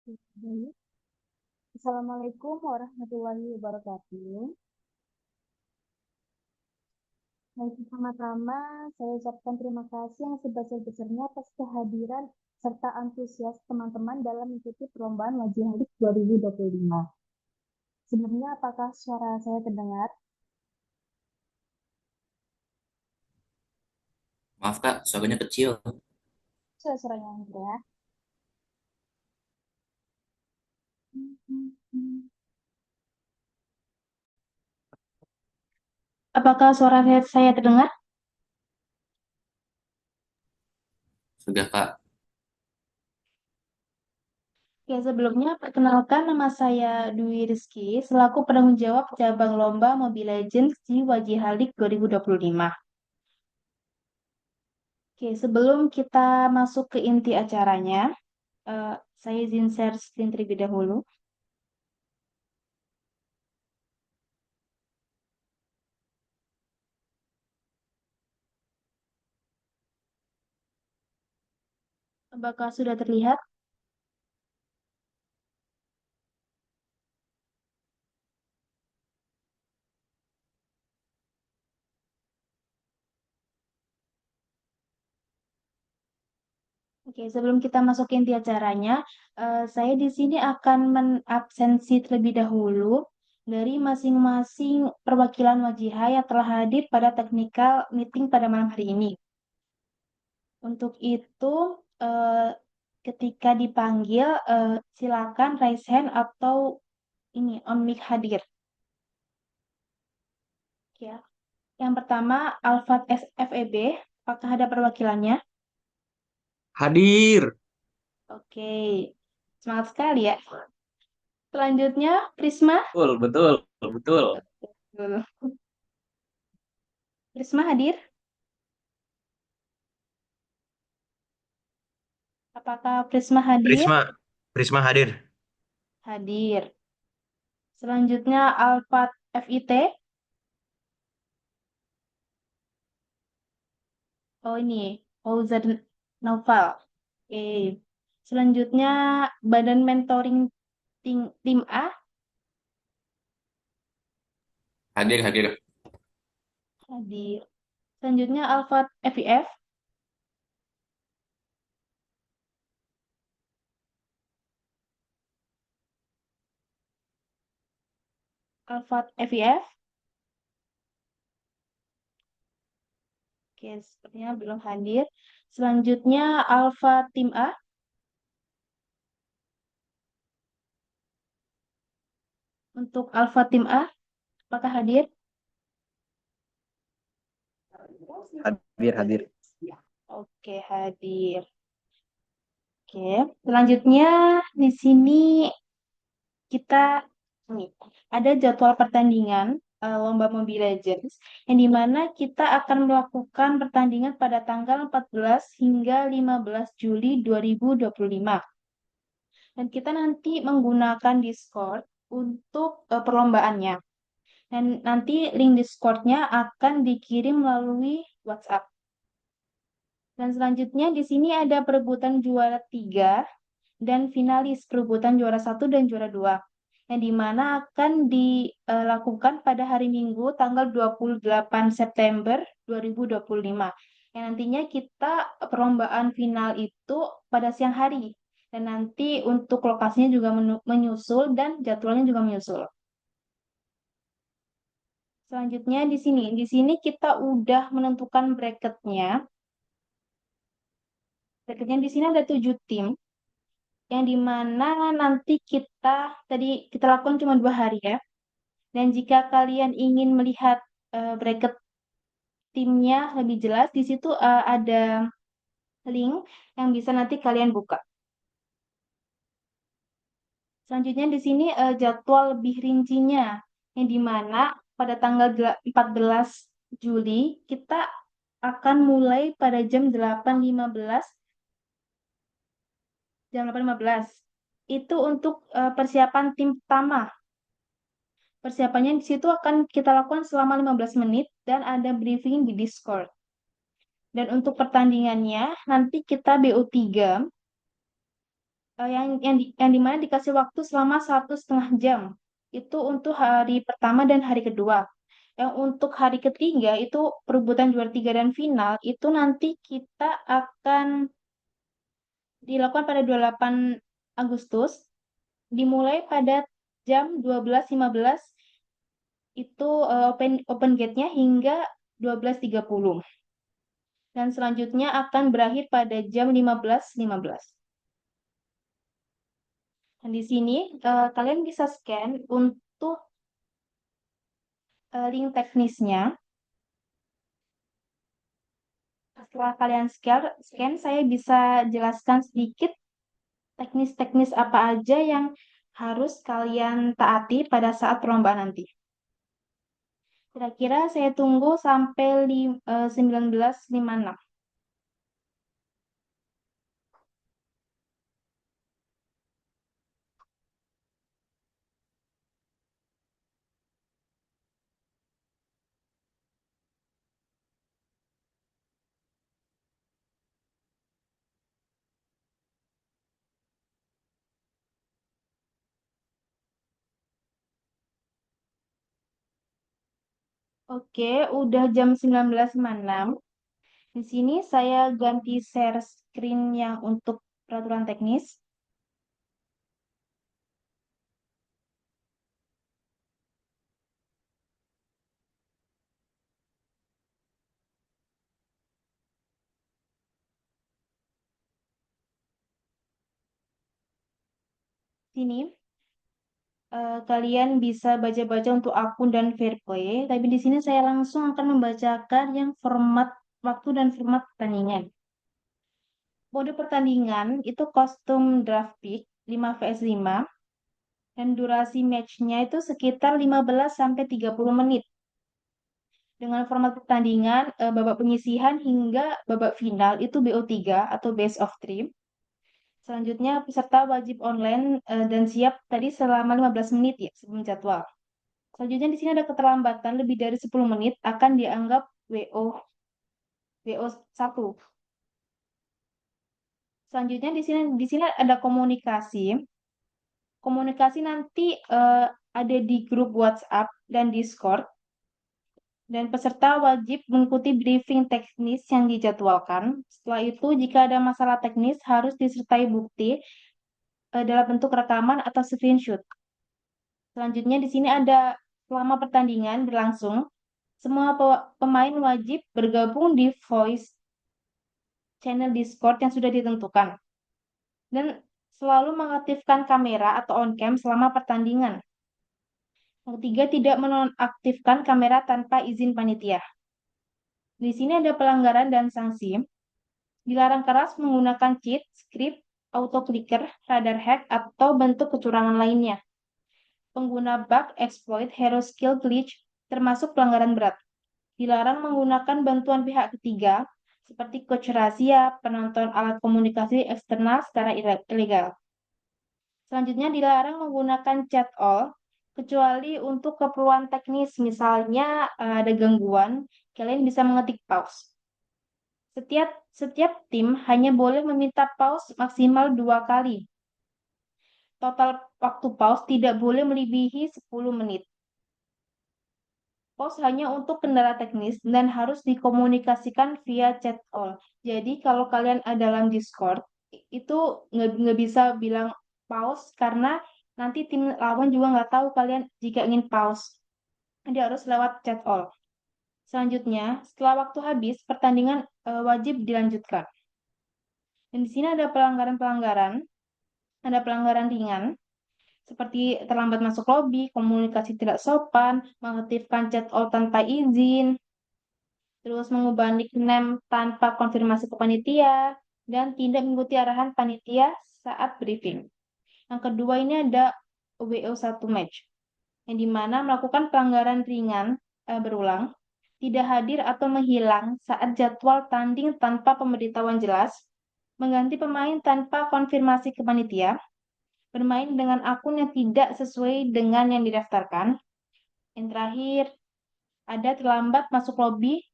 Baik. Assalamualaikum warahmatullahi wabarakatuh. Baik, pertama-tama saya ucapkan terima kasih yang sebesar-besarnya atas kehadiran serta antusias teman-teman dalam mengikuti perlombaan Wajib Hadis 2025. Sebelumnya, apakah suara saya terdengar? Maaf Kak, suaranya kecil. Suaranya ya. Apakah suara saya terdengar? Sudah Kak. Ya, sebelumnya perkenalkan nama saya Dwi Rizky selaku penanggung jawab cabang lomba Mobile Legends di Wajih Halik 2025. Oke, sebelum kita masuk ke inti acaranya, eh, saya izin share screen terlebih dahulu. Apakah sudah terlihat? Oke, sebelum kita masuk ke inti acaranya, saya di sini akan menabsensi terlebih dahulu dari masing-masing perwakilan Wajiha yang telah hadir pada technical meeting pada malam hari ini. Untuk itu, eh, ketika dipanggil, silakan raise hand atau ini on mic hadir. Ya. Yang pertama, Alfat SFEB, apakah ada perwakilannya? Hadir. Oke, semangat sekali ya. Selanjutnya, Prisma. Betul, betul, betul. Betul. Prisma hadir? Apakah Prisma hadir? Prisma, Prisma hadir. Hadir. Selanjutnya, Alfat FIT. Oh ini, Fauzan Naufal. Oke. Selanjutnya, Badan Mentoring Tim A. Hadir, hadir. Hadir. Selanjutnya, Alfat FIF. Alfat FIF. Oke, sepertinya belum hadir. Selanjutnya, Alfa Tim A. Untuk Alfa Tim A, apakah hadir? Hadir, hadir. Oke, hadir. Oke, selanjutnya di sini kita ini ada jadwal pertandingan Lomba Mobile Legends yang dimana kita akan melakukan pertandingan pada tanggal 14 hingga 15 Juli 2025. Dan kita nanti menggunakan Discord untuk perlombaannya. Dan nanti link Discord-nya akan dikirim melalui WhatsApp. Dan selanjutnya di sini ada perebutan juara 3 dan finalis perebutan juara satu dan juara 2. Yang dimana akan dilakukan pada hari Minggu tanggal 28 September 2025. Yang nantinya kita perlombaan final itu pada siang hari. Dan nanti untuk lokasinya juga menyusul dan jadwalnya juga menyusul. Selanjutnya di sini kita udah menentukan bracketnya. Bracketnya di sini ada 7 tim, yang dimana nanti tadi kita lakukan cuma 2 hari ya. Dan jika kalian ingin melihat bracket timnya lebih jelas, di situ ada link yang bisa nanti kalian buka. Selanjutnya di sini jadwal lebih rincinya, yang dimana pada tanggal 14 Juli kita akan mulai pada jam 8.15. Itu untuk persiapan tim pertama. Persiapannya di situ akan kita lakukan selama 15 menit dan ada briefing di Discord. Dan untuk pertandingannya nanti kita BO3 yang dimana dikasih waktu selama 1,5 jam. Itu untuk hari pertama dan hari kedua. Yang untuk hari ketiga itu perebutan juara tiga dan final itu nanti kita akan dilakukan pada 28 Agustus, dimulai pada jam 12.15 itu open gate-nya hingga 12.30 dan selanjutnya akan berakhir pada jam 15.15. Dan di sini kalian bisa scan untuk link teknisnya. Setelah kalian scan, saya bisa jelaskan sedikit teknis-teknis apa aja yang harus kalian taati pada saat perlombaan nanti. Kira-kira saya tunggu sampai 19.56. Oke, udah jam 19.56. Di sini saya ganti share screen yang untuk peraturan teknis. Sini kalian bisa baca-baca untuk akun dan fair play, tapi di sini saya langsung akan membacakan yang format waktu dan format pertandingan. Mode pertandingan itu kostum draft pick 5 vs 5 dan durasi matchnya itu sekitar 15 sampai 30 menit. Dengan format pertandingan babak penyisihan hingga babak final itu BO3 atau best of three. Selanjutnya peserta wajib online dan siap tadi selama 15 menit ya sebelum jadwal. Selanjutnya di sini ada keterlambatan lebih dari 10 menit akan dianggap WO 1. Selanjutnya di sini ada komunikasi. Komunikasi nanti ada di grup WhatsApp dan Discord dan peserta wajib mengikuti briefing teknis yang dijadwalkan. Setelah itu jika ada masalah teknis harus disertai bukti dalam bentuk rekaman atau screenshot. Selanjutnya di sini ada selama pertandingan berlangsung, semua pemain wajib bergabung di voice channel Discord yang sudah ditentukan dan selalu mengaktifkan kamera atau on cam selama pertandingan. Yang ketiga, tidak menonaktifkan kamera tanpa izin panitia. Di sini ada pelanggaran dan sanksi. Dilarang keras menggunakan cheat, script, auto clicker, radar hack, atau bentuk kecurangan lainnya. Pengguna bug, exploit, hero skill glitch termasuk pelanggaran berat. Dilarang menggunakan bantuan pihak ketiga seperti coach rahasia, penonton alat komunikasi eksternal secara ilegal. Selanjutnya dilarang menggunakan chat all kecuali untuk keperluan teknis, misalnya ada gangguan, kalian bisa mengetik pause. Setiap tim hanya boleh meminta pause maksimal 2 kali. Total waktu pause tidak boleh melebihi 10 menit. Pause hanya untuk kendala teknis dan harus dikomunikasikan via chat all. Jadi kalau kalian ada dalam Discord, itu nggak bisa bilang pause karena nanti tim lawan juga nggak tahu kalian jika ingin pause. Jadi harus lewat chat all. Selanjutnya, setelah waktu habis, pertandingan wajib dilanjutkan. Dan di sini ada pelanggaran-pelanggaran, ada pelanggaran ringan, seperti terlambat masuk lobi, komunikasi tidak sopan, mengaktifkan chat all tanpa izin, terus mengubah nickname tanpa konfirmasi ke panitia, dan tidak mengikuti arahan panitia saat briefing. Yang kedua ini ada WO1 match, yang dimana melakukan pelanggaran ringan berulang, tidak hadir atau menghilang saat jadwal tanding tanpa pemberitahuan jelas, mengganti pemain tanpa konfirmasi ke panitia, bermain dengan akun yang tidak sesuai dengan yang didaftarkan. Yang terakhir, ada terlambat masuk lobby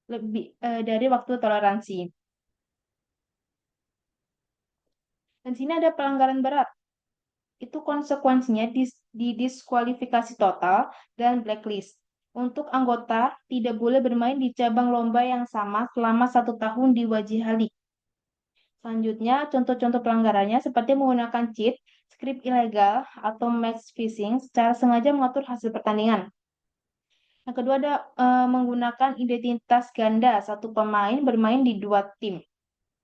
lebih dari waktu toleransi. Dan sini ada pelanggaran berat. Itu konsekuensinya didiskualifikasi total dan blacklist. Untuk anggota, tidak boleh bermain di cabang lomba yang sama selama 1 tahun di Wajih Halik. Selanjutnya, contoh-contoh pelanggarannya seperti menggunakan cheat, script ilegal, atau match fixing secara sengaja mengatur hasil pertandingan. Yang kedua ada menggunakan identitas ganda, satu pemain bermain di dua tim.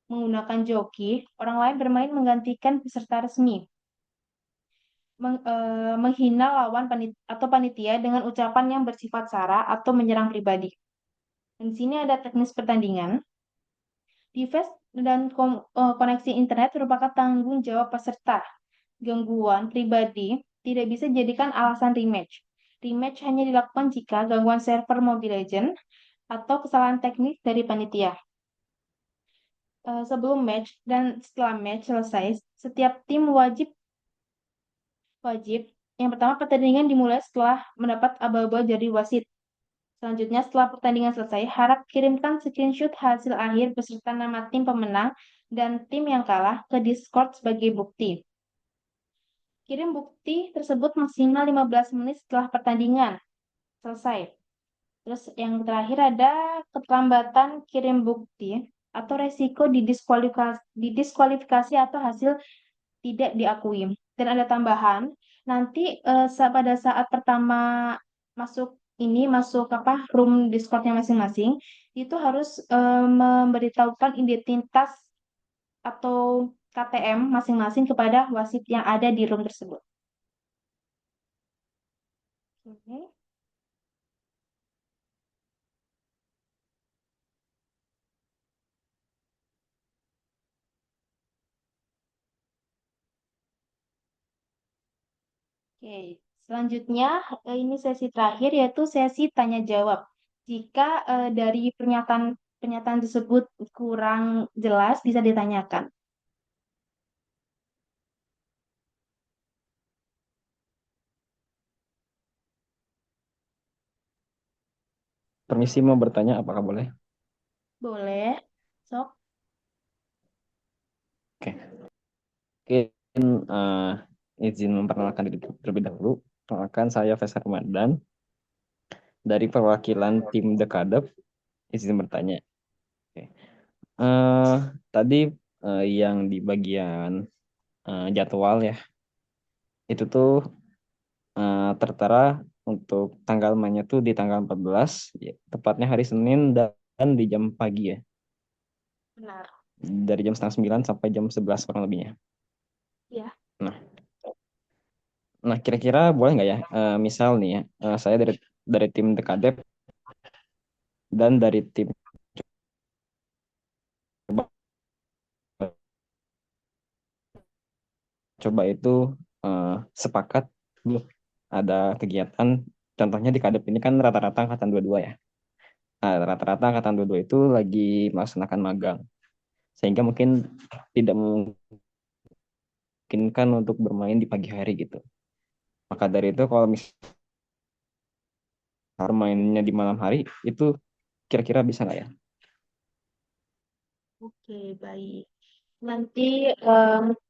Menggunakan joki, orang lain bermain menggantikan peserta resmi. Menghina lawan atau panitia dengan ucapan yang bersifat sara atau menyerang pribadi. Dan di sini ada teknis pertandingan. Device dan koneksi internet merupakan tanggung jawab peserta. Gangguan pribadi tidak bisa dijadikan alasan rematch. Rematch hanya dilakukan jika gangguan server Mobile Legends atau kesalahan teknis dari panitia. Sebelum match dan setelah match selesai, setiap tim wajib wajib yang pertama pertandingan dimulai setelah mendapat aba-aba dari wasit. Selanjutnya, setelah pertandingan selesai, harap kirimkan screenshot hasil akhir beserta nama tim pemenang dan tim yang kalah ke Discord sebagai bukti. Kirim bukti tersebut maksimal 15 menit setelah pertandingan selesai. Terus yang terakhir ada keterlambatan kirim bukti atau resiko didiskualifikasi atau hasil tidak diakui. Dan ada tambahan, nanti pada saat pertama masuk masuk apa room Discordnya masing-masing, itu harus memberitahukan identitas atau KTM masing-masing kepada wasit yang ada di room tersebut. Oke. Oke, selanjutnya ini sesi terakhir yaitu sesi tanya jawab. Jika dari pernyataan pernyataan tersebut kurang jelas bisa ditanyakan. Permisi mau bertanya, apakah boleh? Boleh. Sok. Oke. Mungkin izin memperkenalkan diri terlebih dahulu. Perkenalkan saya Faisal Ramadan dari perwakilan tim Dekadep. Izin bertanya. Oke. Eh, Tadi yang di bagian jadwal ya, itu tuh tertera untuk tanggal mainnya tuh di tanggal 14, ya, tepatnya hari Senin dan di jam pagi ya, Benar. dari jam setengah 9 sampai jam 11 kurang lebihnya. Ya. Nah, nah kira-kira boleh nggak ya, misal nih ya, saya dari tim Dekadep dan dari tim coba, coba itu eh, sepakat nih, ada kegiatan, contohnya di Kadep ini kan rata-rata angkatan 22 ya. Nah, rata-rata angkatan 22 itu lagi melaksanakan magang, sehingga mungkin tidak memungkinkan untuk bermain di pagi hari gitu. Maka dari itu kalau misalnya mainnya di malam hari itu kira-kira bisa nggak ya? Oke, baik. Nanti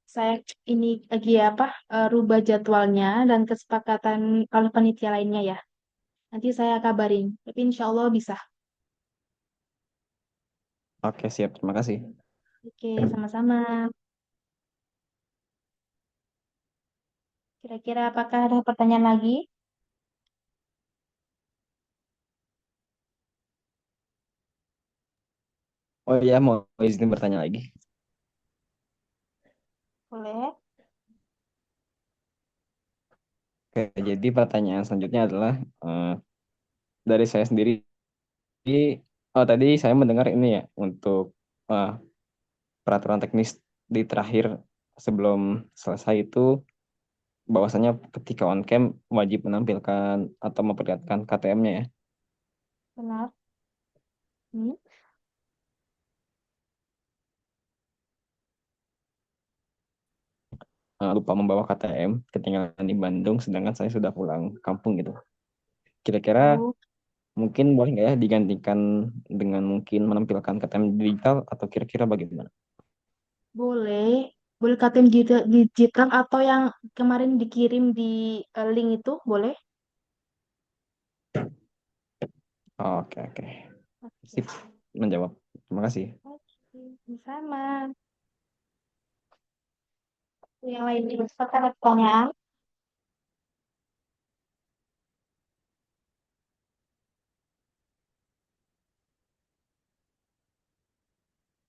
saya ini lagi apa rubah jadwalnya dan kesepakatan kalau panitia lainnya ya. Nanti saya kabarin. Tapi insya Allah bisa. Oke, siap. Terima kasih. Oke, sama-sama. Kira-kira apakah ada pertanyaan lagi? Oh iya, mau izin bertanya lagi. Boleh. Oke, jadi pertanyaan selanjutnya adalah eh, dari saya sendiri. Oh, tadi saya mendengar ini ya untuk eh, peraturan teknis di terakhir sebelum selesai itu bahwasanya ketika on cam wajib menampilkan atau memperlihatkan KTM-nya ya. Benar. Hmm. Lupa membawa KTM, ketinggalan di Bandung, sedangkan saya sudah pulang kampung gitu. Kira-kira Oh, mungkin boleh nggak ya digantikan dengan mungkin menampilkan KTM digital atau kira-kira bagaimana? boleh. Boleh KTM digital atau yang kemarin dikirim di link itu, boleh? Oke, oke. Oke. Sip, menjawab. Terima kasih. Oke, sama. Yang lain juga ada pertanyaan.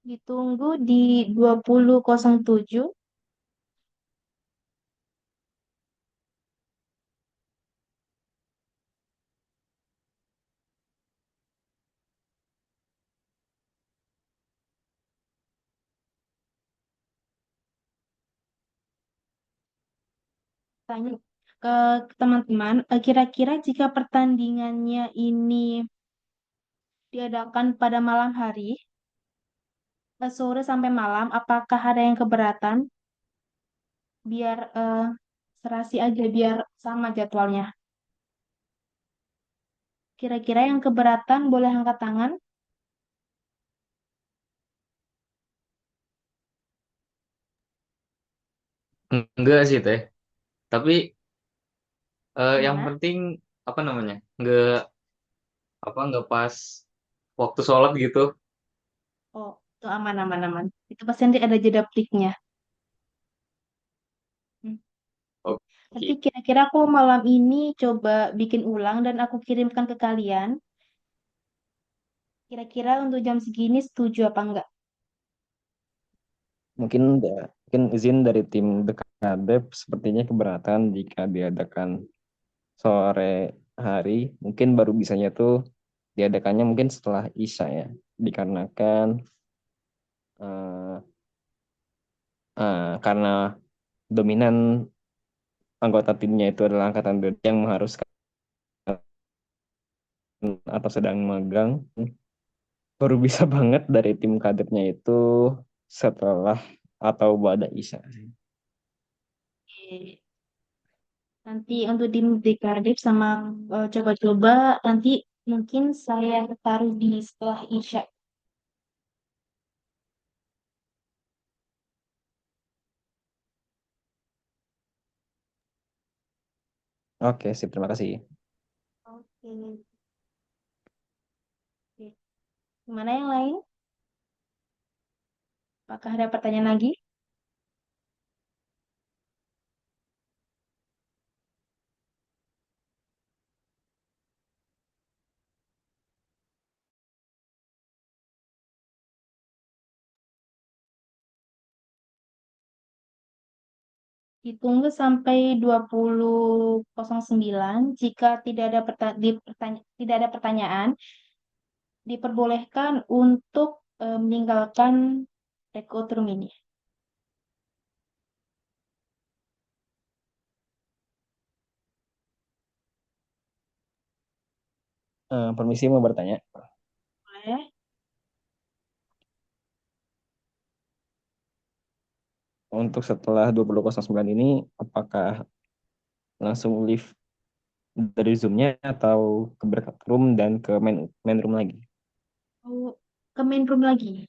Ditunggu di 20.07. Tanya ke teman-teman, kira-kira jika pertandingannya ini diadakan pada malam hari, sore sampai malam, apakah ada yang keberatan? Biar serasi aja, biar sama jadwalnya. Kira-kira yang keberatan boleh angkat tangan. Enggak sih teh. Tapi yang Gimana? penting apa namanya? Nggak pas waktu sholat gitu. Oh, itu aman, aman, aman. Itu pasti nanti ada jeda breaknya. Hmm. Nanti Oke. kira-kira aku malam ini coba bikin ulang dan aku kirimkan ke kalian. Kira-kira untuk jam segini setuju apa enggak? Mungkin mungkin izin dari tim Dekadep sepertinya keberatan jika diadakan sore hari. Mungkin baru bisanya tuh diadakannya mungkin setelah Isya ya. Dikarenakan eh, karena dominan anggota timnya itu adalah angkatan udara yang mengharuskan atau sedang magang, baru bisa banget dari tim kadetnya itu setelah atau pada Isya. Oke. Nanti untuk di Cardiff sama coba-coba nanti mungkin saya taruh di setelah Isya. Oke, sip, terima kasih. Oke. Oke. Gimana yang lain? Apakah ada pertanyaan lagi? Ditunggu sampai 20.09. Jika tidak ada tidak ada pertanyaan, diperbolehkan untuk meninggalkan rekrut room ini. Permisi mau bertanya, Boleh? untuk setelah 20.09 ini apakah langsung live dari Zoom-nya atau ke breakout room dan ke main room lagi? Oh, ke main room lagi.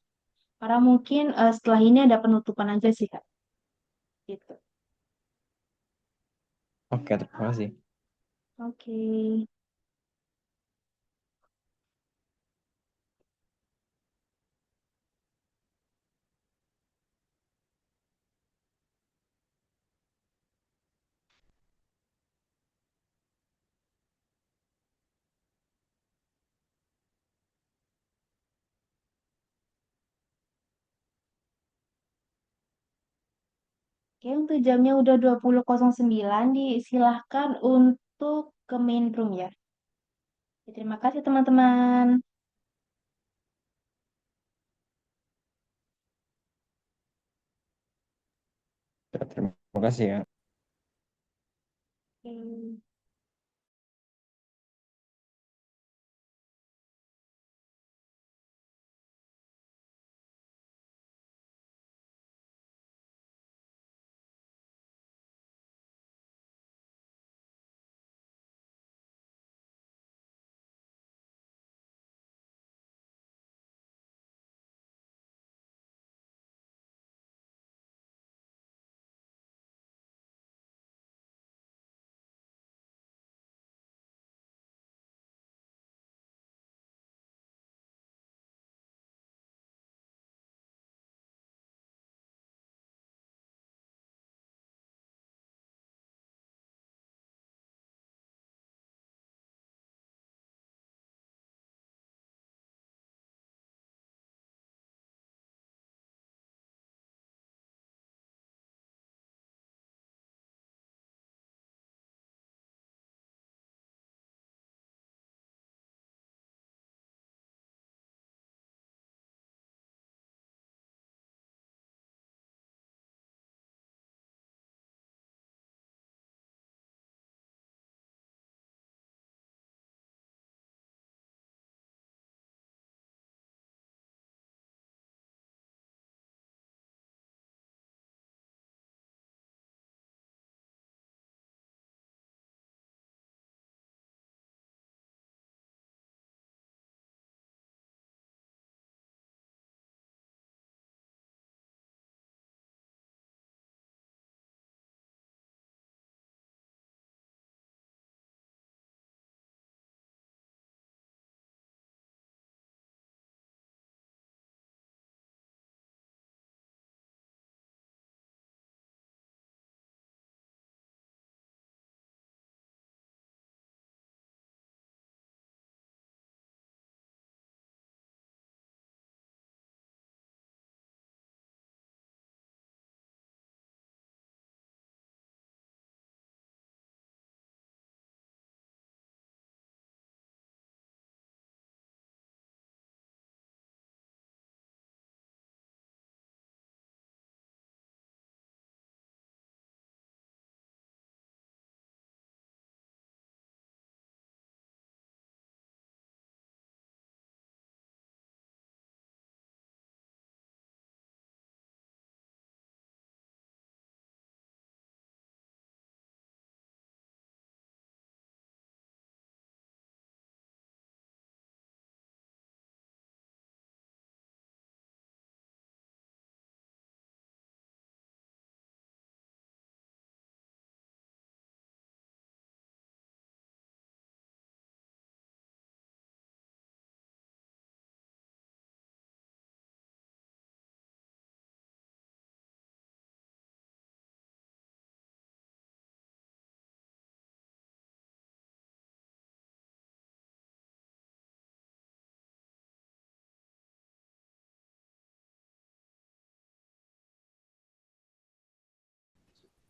Karena mungkin setelah ini ada penutupan aja sih, Kak. Gitu. Oke, terima kasih. Oke. Oke, untuk jamnya udah 20.09, disilahkan untuk ke main room ya. Terima kasih teman-teman. Terima kasih ya. Oke.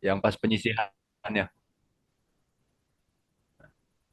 yang pas penyisihannya.